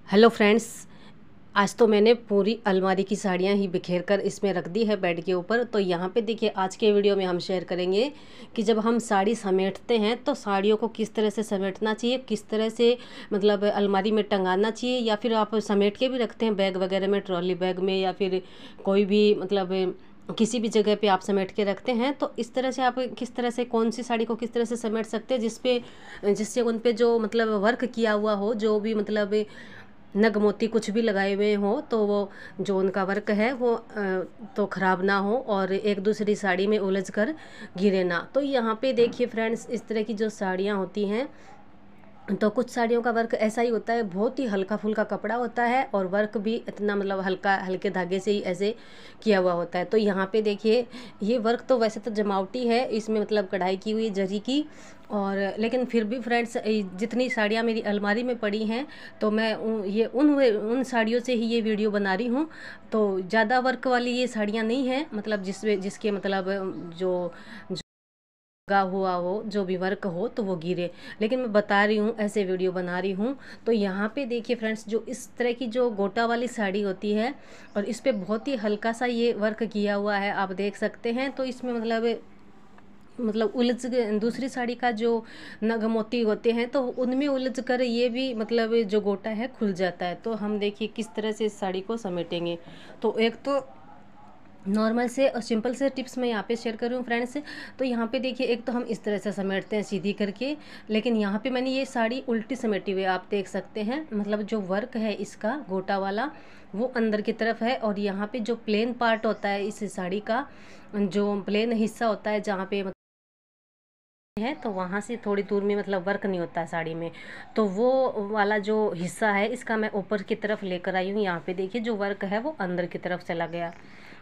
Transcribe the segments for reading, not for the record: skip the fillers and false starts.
Hello friends. आज तो मैंने पूरी अलमारी की साड़ियाँ ही बिखेर कर इसमें रख दी है बेड के ऊपर। तो यहाँ पे देखिए, आज के वीडियो में हम शेयर करेंगे कि जब हम साड़ी समेटते हैं तो साड़ियों को किस तरह से समेटना चाहिए, किस तरह से मतलब अलमारी में टंगाना चाहिए, या फिर आप समेट के भी रखते हैं बैग वगैरह में, ट्रॉली बैग में, या फिर कोई भी मतलब किसी भी जगह पे आप समेट के रखते हैं। तो इस तरह से आप किस तरह से कौन सी साड़ी को किस तरह से समेट सकते हैं जिससे उन पे जो मतलब वर्क किया हुआ हो, जो भी मतलब नग मोती कुछ भी लगाए हुए हों, तो वो जो उनका वर्क है वो तो ख़राब ना हो और एक दूसरी साड़ी में उलझ कर गिरे ना। तो यहाँ पे देखिए फ्रेंड्स, इस तरह की जो साड़ियाँ होती हैं, तो कुछ साड़ियों का वर्क ऐसा ही होता है, बहुत ही हल्का फुल्का कपड़ा होता है और वर्क भी इतना मतलब हल्का, हल्के धागे से ही ऐसे किया हुआ होता है। तो यहाँ पे देखिए, ये वर्क तो वैसे तो जमावटी है, इसमें मतलब कढ़ाई की हुई जरी की, और लेकिन फिर भी फ्रेंड्स, जितनी साड़ियाँ मेरी अलमारी में पड़ी हैं, तो मैं उन साड़ियों से ही ये वीडियो बना रही हूँ। तो ज़्यादा वर्क वाली ये साड़ियाँ नहीं हैं, मतलब जिसके मतलब जो लगा हुआ हो, जो भी वर्क हो, तो वो गिरे। लेकिन मैं बता रही हूँ, ऐसे वीडियो बना रही हूँ। तो यहाँ पे देखिए फ्रेंड्स, जो इस तरह की जो गोटा वाली साड़ी होती है और इस पे बहुत ही हल्का सा ये वर्क किया हुआ है, आप देख सकते हैं। तो इसमें मतलब दूसरी साड़ी का जो नग मोती होते हैं, तो उनमें उलझ कर ये भी मतलब जो गोटा है खुल जाता है। तो हम देखिए किस तरह से इस साड़ी को समेटेंगे। तो एक तो नॉर्मल से और सिंपल से टिप्स मैं यहाँ पे शेयर कर रही हूँ फ्रेंड्स। तो यहाँ पे देखिए, एक तो हम इस तरह से समेटते हैं सीधी करके, लेकिन यहाँ पे मैंने ये साड़ी उल्टी समेटी हुई है, आप देख सकते हैं। मतलब जो वर्क है इसका गोटा वाला, वो अंदर की तरफ है, और यहाँ पे जो प्लेन पार्ट होता है इस साड़ी का, जो प्लेन हिस्सा होता है जहाँ पे है, तो वहाँ से थोड़ी दूर में मतलब वर्क नहीं होता है साड़ी में, तो वो वाला जो हिस्सा है इसका मैं ऊपर की तरफ लेकर आई हूँ। यहाँ पे देखिए, जो वर्क है वो अंदर की तरफ चला गया।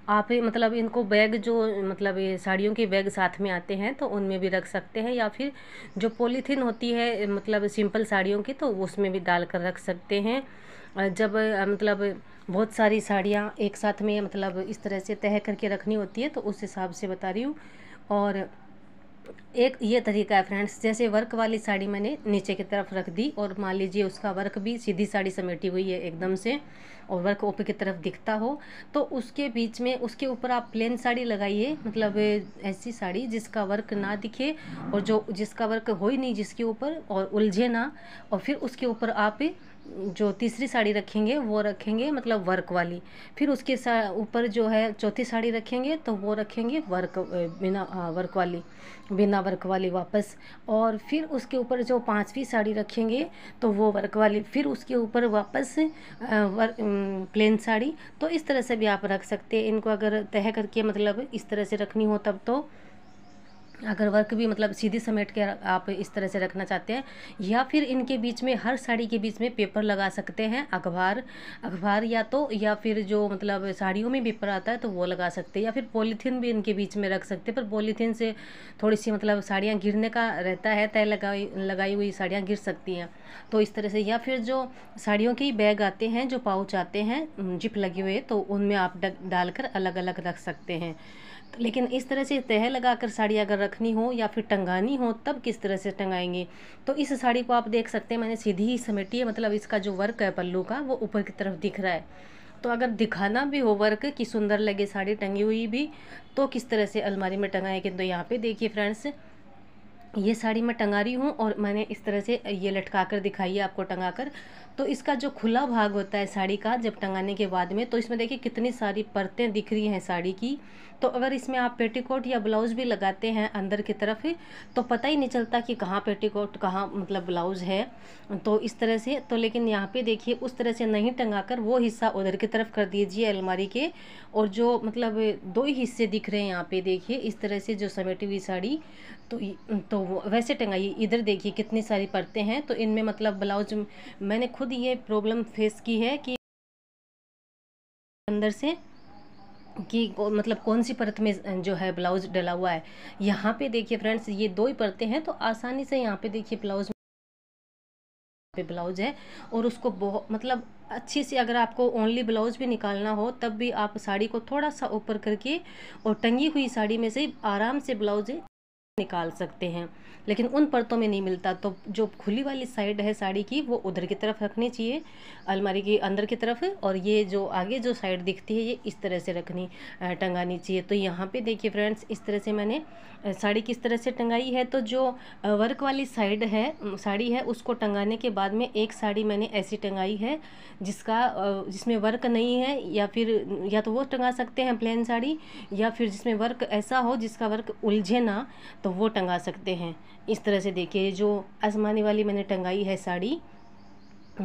आप मतलब इनको बैग, जो मतलब ये साड़ियों के बैग साथ में आते हैं, तो उनमें भी रख सकते हैं, या फिर जो पॉलीथीन होती है मतलब सिंपल साड़ियों की, तो उसमें भी डाल कर रख सकते हैं। जब मतलब बहुत सारी साड़ियाँ एक साथ में मतलब इस तरह से तह करके रखनी होती है, तो उस हिसाब से बता रही हूँ। और एक ये तरीका है फ्रेंड्स, जैसे वर्क वाली साड़ी मैंने नीचे की तरफ रख दी, और मान लीजिए उसका वर्क भी, सीधी साड़ी समेटी हुई है एकदम से, और वर्क ऊपर की तरफ दिखता हो, तो उसके बीच में उसके ऊपर आप प्लेन साड़ी लगाइए, मतलब ऐसी साड़ी जिसका वर्क ना दिखे, और जो जिसका वर्क हो ही नहीं जिसके ऊपर, और उलझे ना। और फिर उसके ऊपर आप जो तीसरी साड़ी रखेंगे वो रखेंगे मतलब वर्क वाली, फिर उसके ऊपर जो है चौथी साड़ी रखेंगे, तो वो रखेंगे वर्क बिना वर्क वाली, बिना वर्क वाली वापस। और फिर उसके ऊपर जो पांचवी साड़ी रखेंगे, तो वो वर्क वाली, फिर उसके ऊपर वापस वर्क प्लेन साड़ी। तो इस तरह से भी आप रख सकते हैं इनको, अगर तय करके मतलब इस तरह से रखनी हो तब। तो अगर वर्क भी मतलब सीधी समेट के आप इस तरह से रखना चाहते हैं, या फिर इनके बीच में, हर साड़ी के बीच में पेपर लगा सकते हैं, अखबार अखबार, या फिर जो मतलब साड़ियों में पेपर आता है तो वो लगा सकते हैं, या फिर पॉलीथीन भी इनके बीच में रख सकते हैं। पर पॉलीथीन से थोड़ी सी मतलब साड़ियाँ गिरने का रहता है, तय लगाई लगाई हुई साड़ियाँ गिर सकती हैं। तो इस तरह से, या फिर जो साड़ियों के बैग आते हैं, जो पाउच आते हैं जिप लगे हुए, तो उनमें आप डालकर अलग अलग रख सकते हैं। लेकिन इस तरह से तह लगाकर साड़ी अगर रखनी हो या फिर टंगानी हो, तब किस तरह से टंगाएंगे। तो इस साड़ी को आप देख सकते हैं, मैंने सीधी ही समेटी है, मतलब इसका जो वर्क है पल्लू का, वो ऊपर की तरफ दिख रहा है। तो अगर दिखाना भी हो वर्क की सुंदर लगे साड़ी टंगी हुई भी, तो किस तरह से अलमारी में टंगाएंगे। तो यहाँ पे देखिए फ्रेंड्स, ये साड़ी मैं टंगा रही हूँ, और मैंने इस तरह से ये लटका कर दिखाई है आपको टंगा कर। तो इसका जो खुला भाग होता है साड़ी का, जब टंगाने के बाद में, तो इसमें देखिए कितनी सारी परतें दिख रही हैं साड़ी की। तो अगर इसमें आप पेटीकोट या ब्लाउज भी लगाते हैं अंदर की तरफ, तो पता ही नहीं चलता कि कहाँ पेटीकोट, कहाँ मतलब ब्लाउज है। तो इस तरह से, तो लेकिन यहाँ पे देखिए, उस तरह से नहीं टंगा कर वो हिस्सा उधर की तरफ कर दीजिए अलमारी के, और जो मतलब दो ही हिस्से दिख रहे हैं यहाँ पे देखिए, इस तरह से जो समेटी हुई साड़ी, तो वैसे टंगाइए। इधर देखिए कितनी सारी परतें हैं, तो इनमें मतलब ब्लाउज, मैंने खुद ये प्रॉब्लम फेस की है कि अंदर से मतलब कौन सी परत में जो है ब्लाउज डला हुआ है। यहाँ पे देखिए फ्रेंड्स, ये दो ही परतें हैं, तो आसानी से यहाँ पे देखिए ब्लाउज है, और उसको बहुत मतलब अच्छी से, अगर आपको ओनली ब्लाउज भी निकालना हो, तब भी आप साड़ी को थोड़ा सा ऊपर करके और टंगी हुई साड़ी में से आराम से ब्लाउज निकाल सकते हैं, लेकिन उन परतों में नहीं मिलता। तो जो खुली वाली साइड है साड़ी की वो उधर की तरफ रखनी चाहिए, अलमारी की अंदर की तरफ, और ये जो आगे जो साइड दिखती है ये इस तरह से रखनी टंगानी चाहिए। तो यहाँ पे देखिए फ्रेंड्स, इस तरह से मैंने साड़ी किस तरह से टंगाई है। तो जो वर्क वाली साइड है साड़ी है उसको टंगाने के बाद में एक साड़ी मैंने ऐसी टंगाई है जिसमें वर्क नहीं है, या फिर या तो वो टंगा सकते हैं प्लेन साड़ी, या फिर जिसमें वर्क ऐसा हो जिसका वर्क उलझे ना, तो वो टंगा सकते हैं। इस तरह से देखिए जो आसमानी वाली मैंने टंगाई है साड़ी,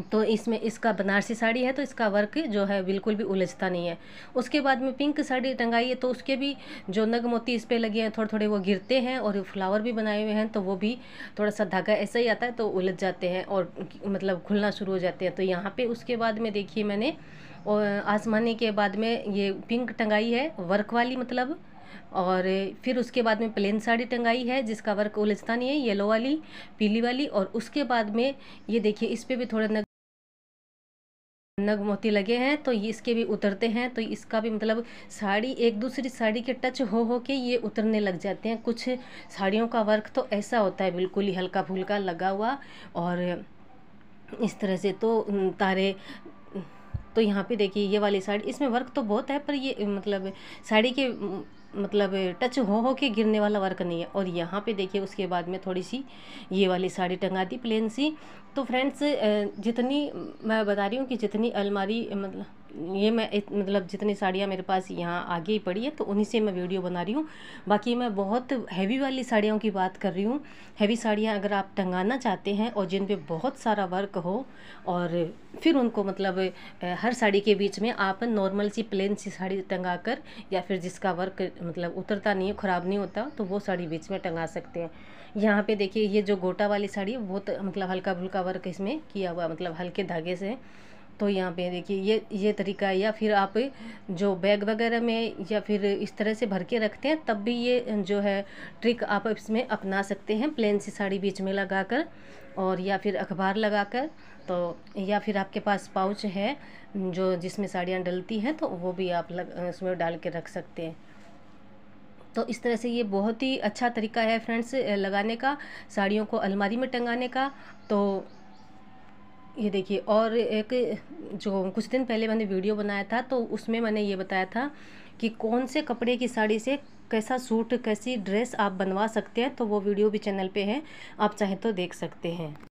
तो इसमें इसका बनारसी साड़ी है तो इसका वर्क जो है बिल्कुल भी उलझता नहीं है। उसके बाद में पिंक साड़ी टंगाई है तो उसके भी जो नग मोती इस पे लगे हैं थोड़े थोड़े वो गिरते हैं, और फ्लावर भी बनाए हुए हैं तो वो भी थोड़ा सा धागा ऐसा ही आता है तो उलझ जाते हैं और मतलब खुलना शुरू हो जाते हैं। तो यहाँ पे उसके बाद में देखिए मैंने और आसमानी के बाद में ये पिंक टंगाई है वर्क वाली मतलब, और फिर उसके बाद में प्लेन साड़ी टंगाई है जिसका वर्क उलझता नहीं है, येलो वाली पीली वाली। और उसके बाद में ये देखिए इस पे भी थोड़े नग मोती लगे हैं तो ये इसके भी उतरते हैं, तो इसका भी मतलब साड़ी एक दूसरी साड़ी के टच हो के ये उतरने लग जाते हैं। कुछ साड़ियों का वर्क तो ऐसा होता है बिल्कुल ही हल्का फुल्का लगा हुआ, और इस तरह से तो तारे। तो यहाँ पे देखिए ये वाली साड़ी इसमें वर्क तो बहुत है पर ये मतलब साड़ी के मतलब टच हो के गिरने वाला वर्क नहीं है। और यहाँ पे देखिए उसके बाद में थोड़ी सी ये वाली साड़ी टंगा दी प्लेन सी। तो फ्रेंड्स जितनी मैं बता रही हूँ कि जितनी अलमारी मतलब ये मैं मतलब जितनी साड़ियाँ मेरे पास यहाँ आगे ही पड़ी है तो उन्हीं से मैं वीडियो बना रही हूँ। बाकी मैं बहुत हैवी वाली साड़ियों की बात कर रही हूँ। हैवी साड़ियाँ अगर आप टंगाना चाहते हैं और जिन पे बहुत सारा वर्क हो, और फिर उनको मतलब हर साड़ी के बीच में आप नॉर्मल सी प्लेन सी साड़ी टंगा कर, या फिर जिसका वर्क मतलब उतरता नहीं है ख़राब नहीं होता, तो वो साड़ी बीच में टंगा सकते हैं। यहाँ पे देखिए ये जो गोटा वाली साड़ी है वो तो मतलब हल्का फुल्का वर्क इसमें किया हुआ मतलब हल्के धागे से। तो यहाँ पे देखिए ये तरीका है। या फिर आप जो बैग वगैरह में या फिर इस तरह से भर के रखते हैं तब भी ये जो है ट्रिक आप इसमें अपना सकते हैं, प्लेन सी साड़ी बीच में लगाकर, और या फिर अखबार लगाकर। तो या फिर आपके पास पाउच है जो जिसमें साड़ियाँ डलती हैं तो वो भी आप उसमें डाल के रख सकते हैं। तो इस तरह से ये बहुत ही अच्छा तरीका है फ्रेंड्स लगाने का, साड़ियों को अलमारी में टंगाने का। तो ये देखिए, और एक जो कुछ दिन पहले मैंने वीडियो बनाया था तो उसमें मैंने ये बताया था कि कौन से कपड़े की साड़ी से कैसा सूट कैसी ड्रेस आप बनवा सकते हैं, तो वो वीडियो भी चैनल पे है, आप चाहे तो देख सकते हैं।